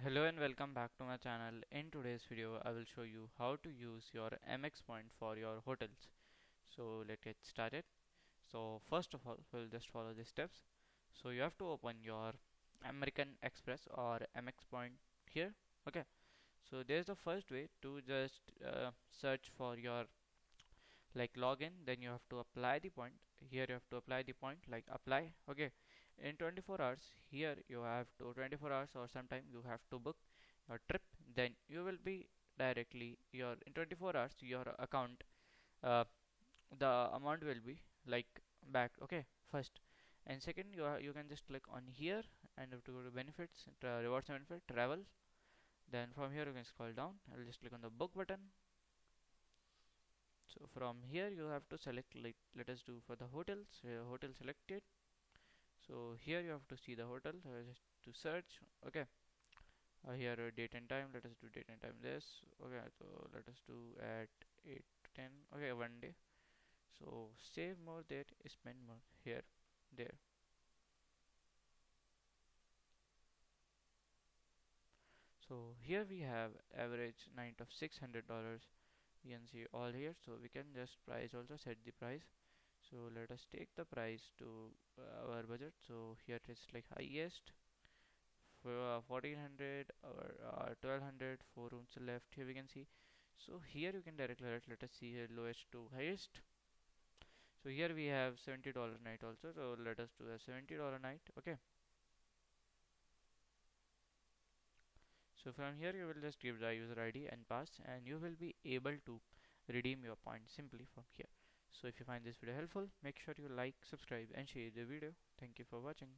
Hello and welcome back to my channel. In today's video I will show you how to use your Amex point for your hotels. So let's get started. So first of all we'll just follow the steps. So you have to open your American Express or Amex point here. Okay. So there's the first way to just search for your like login, then you have to apply the point. Here you have to apply the point like apply. Okay, in 24 hours here you have to 24 hours or sometime you have to book your trip, then you will be directly your in 24 hours your account, uh, the amount will be like back. Okay, first, and second you can just click on here and have to go to benefits, rewards and benefit travel. Then from here you can scroll down. I'll just click on the book button. So from here you have to select, like let us do for the hotels, hotel selected. So here you have to see the hotel, just to search. Okay, here date and time, let us do date and time this. Okay, so let us do at 8 to 10. Okay, one day. So save more there, spend more here, there. So here we have average night of $600. You can see all here, so we can just price also set the price. So let us take the price to our budget. So here it is like highest for 1400 or 1200, four rooms left here we can see. So here you can directly let us see here lowest to highest. So here we have $70 night also, so let us do a $70 night. Okay, so from here you will just give the user ID and pass, and you will be able to redeem your points simply from here. So if you find this video helpful, make sure you like, subscribe and share the video. Thank you for watching.